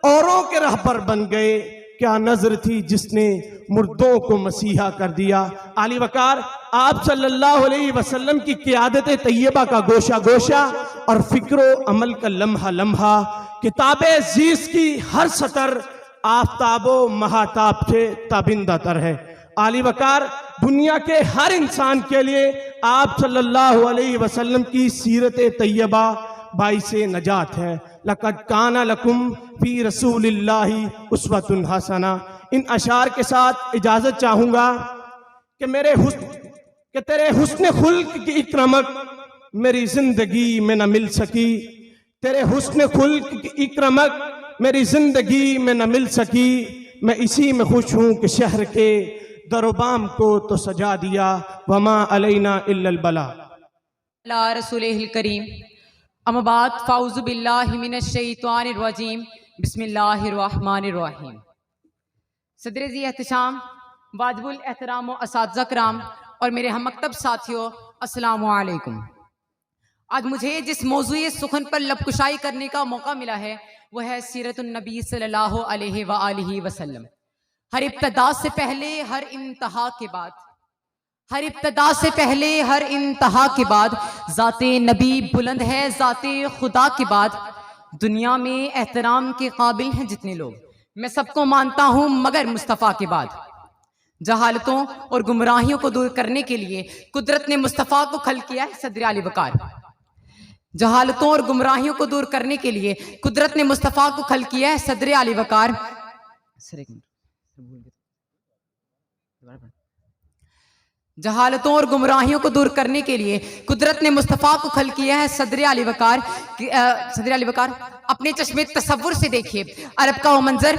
اوروں کے رہبر بن گئے، کیا نظر تھی جس نے مردوں کو مسیحا کر دیا۔ علی وقار آپ صلی اللہ علیہ وسلم کی قیادت طیبہ کا گوشہ گوشہ اور فکر و عمل کا لمحہ لمحہ، کتاب عزیز کی ہر سطر آفتاب و مہاتاب سے تابندہ تر ہے۔ علی وقار دنیا کے ہر انسان کے لیے آپ صلی اللہ علیہ وسلم کی سیرت طیبہ باعث نجات ہے۔ لَقَدْ كَانَ لَكُمْ فِي رَسُولِ اللَّهِ أُسْوَةٌ حَسَنَةٌ۔ ان اشعار کے ساتھ اجازت چاہوں گا کہ تیرے حسن خلق کی ایک رمق میری زندگی میں نہ مل سکی، تیرے حسن خلق کی ایک رمق میری زندگی میں نہ مل سکی، میں اسی میں خوش ہوں کہ شہر کے در و بام کو تو سجا دیا، وما علینا الا البلاء۔ اللہ رسولہ الکریم، اما بعد فاعوذ باللہ من الشیطان الرجیم، بسم اللہ الرحمن الرحیم۔ صدر ذی احتشام، واجب الاحترام و اساتذہ کرام اور میرے ہم مکتب ساتھیوں، السلام علیکم۔ آج مجھے جس موضوع سخن پر لب کشائی کرنے کا موقع ملا ہے وہ ہے سیرت النبی صلی اللہ علیہ وآلہ وسلم۔ ہر ابتدا سے پہلے ہر انتہا کے بعد، ہر ابتدا سے پہلے ہر انتہا کے بعد ذات نبی بلند ہے، ذات خدا کے بعد دنیا میں احترام کے قابل ہیں جتنے لوگ، میں سب کو مانتا ہوں مگر مصطفیٰ کے بعد۔ جہالتوں اور گمراہیوں کو دور کرنے کے لیے قدرت نے مصطفیٰ کو خلق کیا ہے صدر علی وقار۔ جہالتوں اور گمراہیوں کو دور کرنے کے لیے قدرت نے مصطفیٰ کو خلق کیا ہے صدر علی وقار۔ جہالتوں اور گمراہیوں کو دور کرنے کے لیے قدرت نے مصطفیٰ کو خلق کیا ہے صدر علی وقار اپنے چشمے تصور سے دیکھیے عرب کا وہ منظر،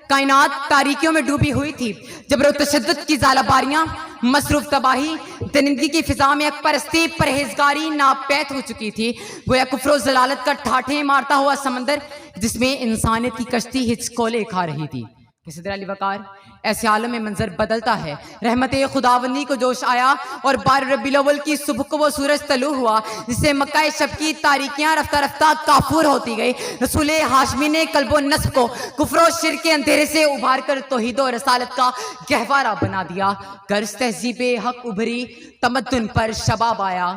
کائنات تاریکیوں میں ڈوبی ہوئی تھی، جبر و تشدد کی ژالہ باریاں، مصروف تباہی، درندگی کی فضا میں یک پرستی پرہیزگاری ناپید ہو چکی تھی، گویا کفر و ضلالت کا ٹھاٹھیں مارتا ہوا سمندر جس میں انسانیت کی کشتی ہچکولے کھا رہی تھی کہ صدر علی وقار ایسے عالم میں منظر بدلتا ہے، رحمت خداوندی کو جوش آیا اور 12 ربیع الاول کی صبح کو وہ سورج طلوع ہوا جس سے مکہ شب کی تاریکیاں رفتہ رفتہ کافور ہوتی گئی۔ رسول ہاشمی نے قلب و نصب کو کفر و شرک کے اندھیرے سے ابھار کر توحید و رسالت کا گہوارہ بنا دیا۔ غرض تہذیب حق ابھری تمدن پر شباب آیا،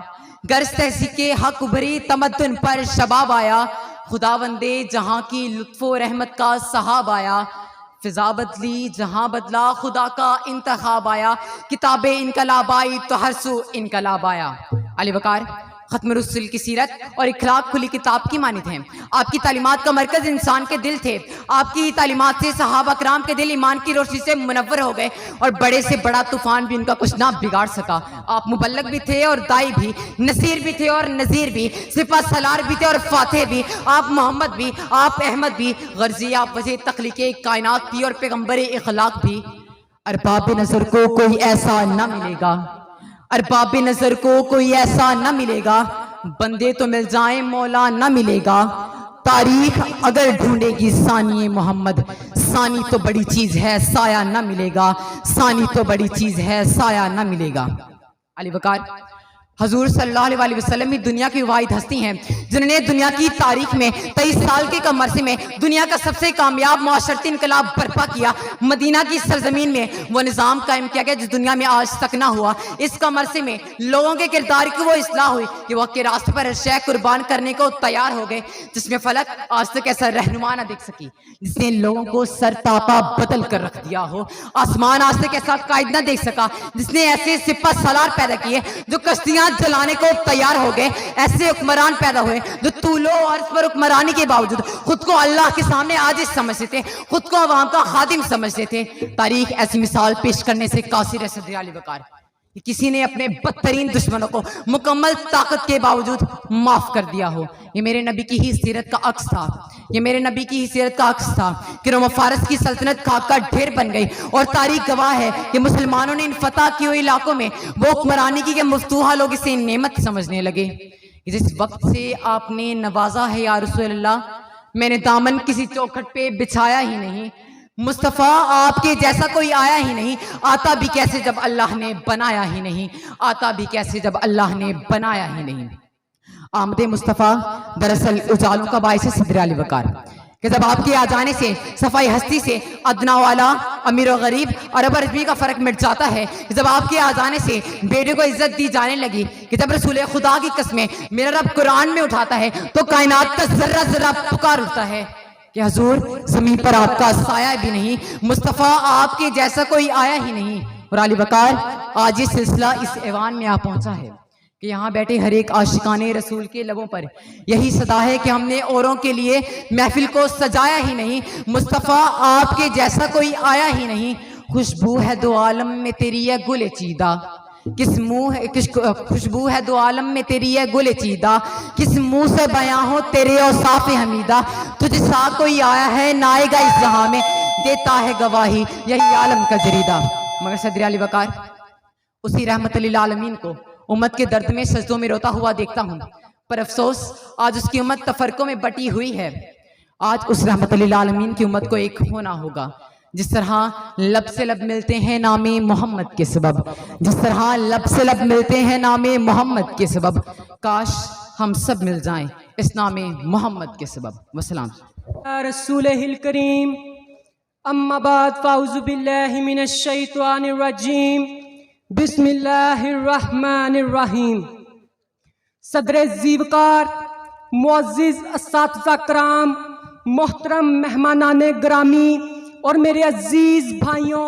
غرض تہذیب کے حق ابھری تمدن پر شباب آیا، خداوندے جہاں کی لطف و رحمت کا سحاب آیا، فضا بدلی جہاں بدلا خدا کا انتخاب آیا، کتاب انقلاب آئی تو ہر سو انقلاب آیا۔ علی وقار ختم رسول کی سیرت اور اخلاق کھلی کتاب کی مانند ہیں۔ آپ کی تعلیمات کا مرکز انسان کے دل تھے، آپ کی تعلیمات سے صحابہ کرام کے دل ایمان کی روشنی سے منور ہو گئے اور بڑے سے بڑا طوفان بھی ان کا کچھ نہ بگاڑ سکا۔ آپ مبلغ بھی تھے اور دائی بھی، نصیر بھی تھے اور نذیر بھی، سپہ سالار بھی تھے اور فاتح بھی، آپ محمد بھی، آپ احمد بھی، غرضی آپ وجہ تخلیق کائنات بھی اور پیغمبر اخلاق بھی۔ ارباب نظر کو کوئی ایسا نہ ملے گا، ارباب نظر کو کوئی ایسا نہ ملے گا، بندے تو مل جائیں مولا نہ ملے گا، تاریخ اگر ڈھونڈے گی ثانی محمد، ثانی تو بڑی چیز ہے سایہ نہ ملے گا، ثانی تو بڑی چیز ہے سایہ نہ ملے گا۔ علی وقار حضور صلی اللہ علیہ وسلم ہی دنیا کی واحد ہستی ہیں جنہوں نے دنیا کی تاریخ میں 23 سال کے کم عرصے میں دنیا کا سب سے کامیاب معاشرتی انقلاب برپا کیا۔ مدینہ کی سرزمین میں وہ نظام قائم کیا گیا جس دنیا میں آج تک نہ ہوا۔ اس کم عرصے میں لوگوں کے کردار کی وہ اصلاح ہوئی کہ وہ حق کے راستے پر شے قربان کرنے کو تیار ہو گئے، جس میں فلک آج تک ایسا رہنما نہ دیکھ سکی جس نے لوگوں کو سر تاپا بدل کر رکھ دیا ہو، آسمان آج تک ایسا قائد نہ دیکھ سکا جس نے ایسے سپہ سالار پیدا کیے جو کشتیاں جلانے کو تیار ہو گئے، ایسے حکمران پیدا ہوئے جو طول و عرض پر حکمرانی کے باوجود خود کو اللہ کے سامنے عاجز سمجھتے تھے، خود کو عوام کا خادم سمجھتے تھے۔ تاریخ ایسی مثال پیش کرنے سے قاصر ہے صدر علی وقار کہ کسی نے اپنے بدترین دشمنوں کو مکمل طاقت کے باوجود معاف کر دیا ہو۔ یہ میرے نبی کی ہی سیرت کا عکس تھا، یہ میرے نبی کی ہی سیرت کا عکس تھا کہ روم و فارس کی سلطنت خاک کا ڈھیر بن گئی اور تاریخ گواہ ہے کہ مسلمانوں نے ان فتح کی ہوئی علاقوں میں وہ حکمرانی کی کہ مفتوحہ لوگ اسے نعمت سمجھنے لگے۔ جس وقت سے آپ نے نوازا ہے یا رسول اللہ، میں نے دامن کسی چوکھٹ پہ بچھایا ہی نہیں، مصطفیٰ آپ کے جیسا کوئی آیا ہی نہیں، آتا بھی کیسے جب اللہ نے بنایا ہی نہیں، آتا بھی کیسے جب اللہ نے بنایا ہی نہیں۔ آمد مصطفیٰ دراصل اجالوں کا باعث ہے صدر علی وقار کہ جب آپ کے آ جانے سے صفائی ہستی سے ادنا والا امیر و غریب عرب عربی کا فرق مٹ جاتا ہے، جب آپ کے آ جانے سے بیٹے کو عزت دی جانے لگی کہ جب رسول خدا کی قسمیں میرا رب قرآن میں اٹھاتا ہے تو کائنات کا ذرہ ذرہ پکار اٹھتا ہے کہ حضور زمین پر آپ کا سایہ بھی نہیں، مصطفیٰ آپ کے جیسا کوئی آیا ہی نہیں۔ اور علی وقار آج یہ سلسلہ اس ایوان میں آ پہنچا ہے کہ یہاں بیٹھے ہر ایک عاشقان رسول کے لبوں پر یہی صدا ہے کہ ہم نے اوروں کے لیے محفل کو سجایا ہی نہیں، مصطفیٰ آپ کے جیسا کوئی آیا ہی نہیں، خوشبو ہے دو عالم میں تیری ہے گل چیدہ، خوشبو ہے دو عالم میں تیری ہے گل چیدہ، کس منہ سے بیاں ہو تیرے اوصاف حمیدہ، تجھ سا کوئی آیا ہے نہ آئے گا اس جہاں میں، دیتا ہے گواہی یہی عالم کا جریدہ۔ مگر صدر علی وقار اسی رحمت للعالمین کو امت کے درد میں سجدوں میں روتا ہوا دیکھتا ہوں، پر افسوس آج اس کی امت تفرقوں میں بٹی ہوئی ہے۔ آج اس رحمت للعالمین کی امت کو ایک ہونا ہوگا، جس طرح لب سے لب ملتے ہیں نام محمد کے سبب، جس طرح لب سے لب ملتے ہیں نام محمد کے سبب، کاش ہم سب مل جائیں اس نام محمد کے سبب۔ وسلام رسول الکریم، اما بعد فاعوذ باللہ من الشیطان الرجیم، بسم اللہ الرحمن الرحیم۔ صدر ذیوقار، معزز اساتذہ کرام، محترم مہمانان گرامی اور میرے عزیز بھائیوں،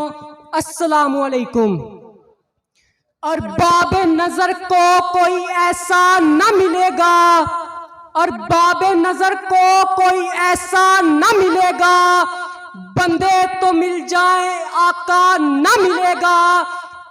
السلام علیکم۔ اور باب نظر کو کوئی ایسا نہ ملے گا، اور باب نظر کو کوئی ایسا نہ ملے گا، بندے تو مل جائیں آقا نہ ملے گا،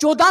14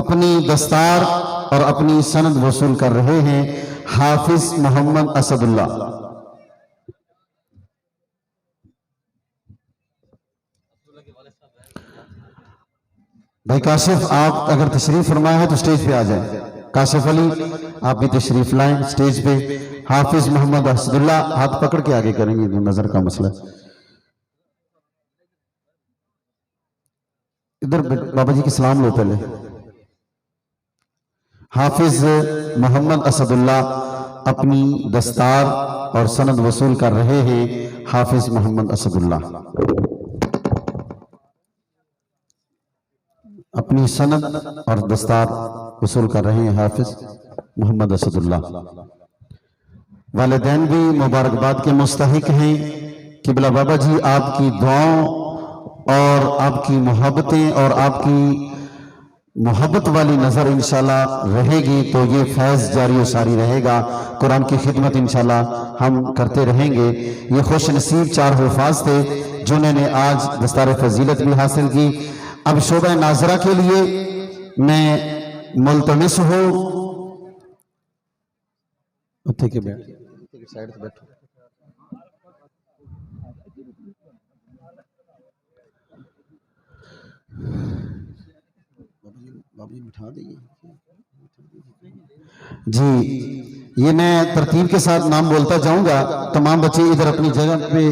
اپنی دستار اور اپنی سند وصول کر رہے ہیں حافظ محمد اسد اللہ۔ بھائی کاشف آپ اگر تشریف فرمایا ہے تو سٹیج پہ آ جائیں۔ کاشف علی آپ بھی تشریف لائیں سٹیج پہ۔ حافظ محمد اسد اللہ ہاتھ پکڑ کے آگے کریں گے، نظر کا مسئلہ۔ ادھر بابا جی کی سلام لو پہلے۔ حافظ محمد اسد اللہ اپنی دستار اور سند وصول کر رہے ہیں حافظ محمد اسد اللہ۔ اپنی سند اور دستار وصول کر رہے ہیں حافظ محمد اسد اللہ۔ والدین بھی مبارکباد کے مستحق ہیں۔ قبلہ بابا جی آپ کی دعاؤں اور آپ کی محبتیں اور آپ کی محبت والی نظر انشاءاللہ رہے گی تو یہ فیض جاری و ساری رہے گا۔ قرآن کی خدمت انشاءاللہ ہم کرتے رہیں گے۔ یہ خوش نصیب 4 حفاظ تھے جنہوں نے آج دستار فضیلت بھی حاصل کی۔ اب شعبہ ناظرہ کے لیے میں ملتمس ہوں جی، یہ میں ترتیب کے ساتھ نام بولتا جاؤں گا۔ تمام بچے ادھر اپنی جگہ پہ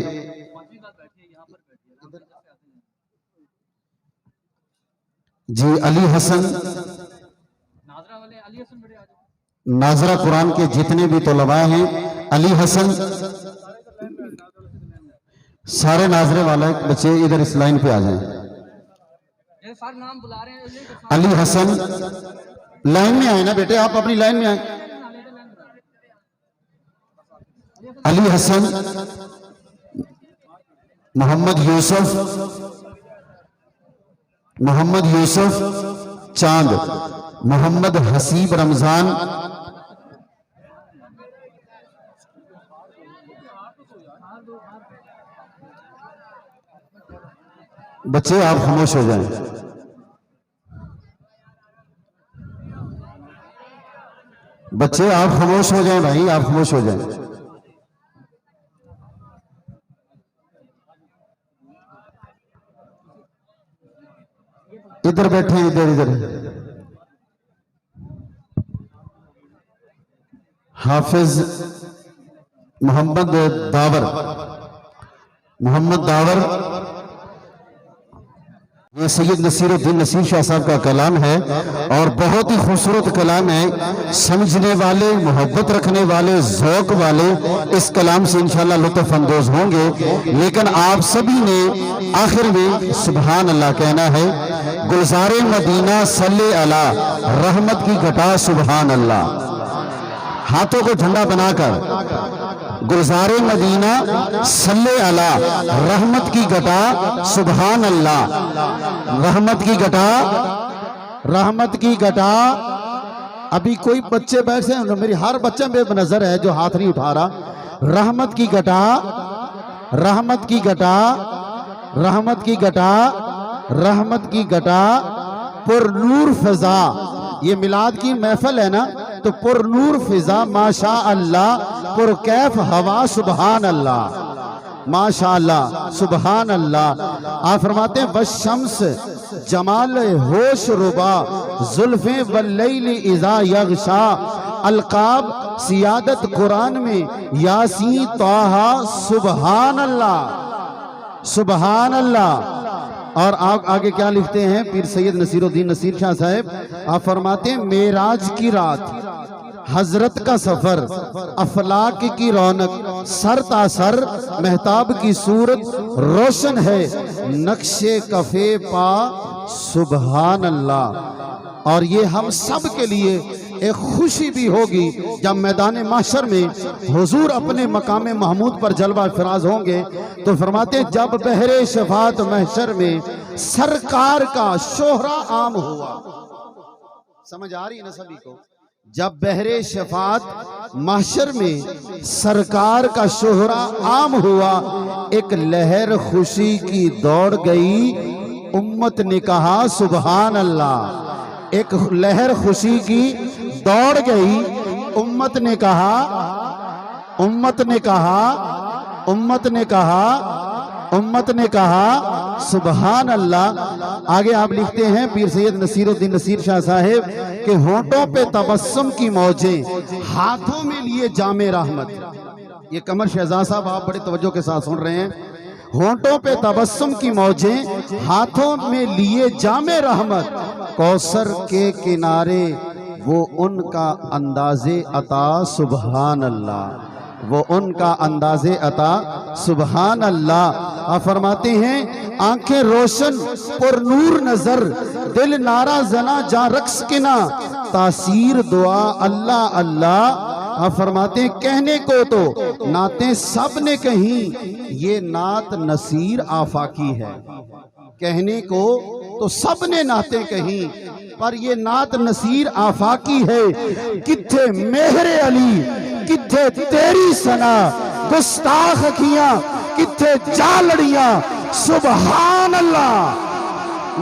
جی۔ علی حسن، ناظرہ قرآن کے جتنے بھی طلباء ہیں، علی حسن، سارے ناظرے والے بچے ادھر اس لائن پہ آ جائیں۔ علی حسن لائن میں آئے نا بیٹے، آپ اپنی لائن میں آئیں۔ علی حسن، محمد یوسف، محمد یوسف چاند، محمد حسیب رمضان، بچے آپ خاموش ہو جائیں۔ بچے آپ خاموش ہو جائیں بھائی، آپ خاموش ہو جائیں۔ ادھر بیٹھے ہیں، ادھر حافظ محمد داور، محمد داور، یہ سید نصیر الدین نصیر شاہ صاحب کا کلام ہے اور بہت ہی خوبصورت کلام ہے۔ سمجھنے والے، محبت رکھنے والے، ذوق والے اس کلام سے انشاءاللہ لطف اندوز ہوں گے۔ لیکن آپ سبھی نے آخر میں سبحان اللہ کہنا ہے۔ گلزار مدینہ صلی علی، رحمت کی گھٹا سبحان اللہ۔ ہاتھوں کو جھنڈا بنا کر گلزار مدینہ صلی علی، رحمت کی گھٹا سبحان اللہ، رحمت کی گھٹا، رحمت کی گھٹا۔ ابھی کوئی بچے بیٹھے ہیں، میری ہر بچے بے نظر ہے جو ہاتھ نہیں اٹھا رہا۔ رحمت کی گھٹا، رحمت کی گھٹا، رحمت کی گھٹا، رحمت کی گھٹا، پر نور فضا۔ یہ میلاد کی محفل ہے نا، تو پر نور فضا ماشاء اللہ، پر کیف ہوا سبحان اللہ، ماشاء اللہ سبحان اللہ۔ آپ فرماتے ہیں والشمس جمال ہوش ربا، زلفیں واللیل اذا یغشا۔ القاب سیادت قرآن میں یاسین طٰہٰ سبحان اللہ، سبحان اللہ۔ اور آپ آگے کیا لکھتے ہیں پیر سید نصیر الدین نصیر شاہ صاحب؟ آپ فرماتے ہیں معراج کی رات، حضرت کا سفر، افلاک کی رونق، سر تا سر مہتاب کی صورت روشن ہے، نقش کفے پا سبحان اللہ۔ اور یہ ہم سب کے لیے ایک خوشی بھی ہوگی جب میدان محشر میں حضور اپنے مقام محمود پر جلوہ فراز ہوں گے تو فرماتے ہیں جب بحر شفاعت محشر میں سرکار کا شہرہ عام ہوا۔ سمجھ آ رہی ہے نا سبھی کو؟ جب بحر شفاعت محشر میں سرکار کا شہرہ عام ہوا، ایک لہر خوشی کی دوڑ گئی، امت نے کہا سبحان اللہ۔ ایک لہر خوشی کی دوڑ گئی. امت نے کہا امت نے کہا امت نے کہا امت نے کہا سبحان اللہ. آگے آپ لکھتے ہیں پیر سید نصیر الدین نصیر شاہ صاحب کہ ہونٹوں پہ تبسم کی موجیں ہاتھوں میں لیے جام رحمت. یہ قمر شہزاد صاحب آپ بڑے توجہ کے ساتھ سن رہے ہیں. ہونٹوں پہ تبسم کی موجیں ہاتھوں میں لیے جام رحمت. کوثر کے کنارے وہ ان کا انداز عطا سبحان اللہ. وہ ان کا انداز عطا سبحان اللہ. آپ فرماتے ہیں آنکھیں روشن پر نور نظر دل نعرہ زنا جا رقص کنا تاثیر دعا اللہ اللہ. آپ فرماتے ہیں کہنے کو تو نعتیں سب نے کہیں یہ نعت نصیر آفاقی ہے. کہنے کو تو سب نے نعتیں کہیں پر یہ نعت نصیر آفاقی ہے. کتھے مہر علی کتھے تیری ثنا گستاخ اکھیاں کتھے جا لڑیاں سبحان اللہ.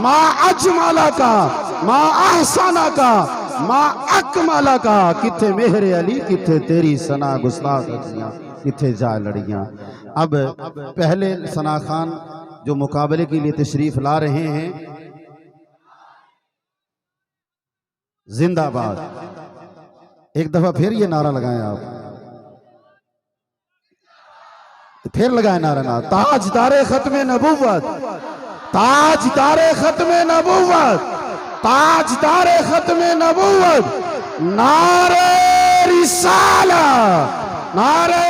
ما اجمالا کا ما احسانا کا ما اکمالا کا. کتھے مہر علی کتھے تیری ثنا گستاخ اکھیاں کتھے جا لڑیاں. اب پہلے ثنا خان جو مقابلے کے لیے تشریف لا رہے ہیں زندہ باد. ایک دفعہ پھر یہ نعرہ لگائیں آپ پھر لگائیں نعرہ تاجدار ختم نبوت تاجدار ختم نبوت تاجدار ختم نبوت. نعرہ رسالہ نعرہ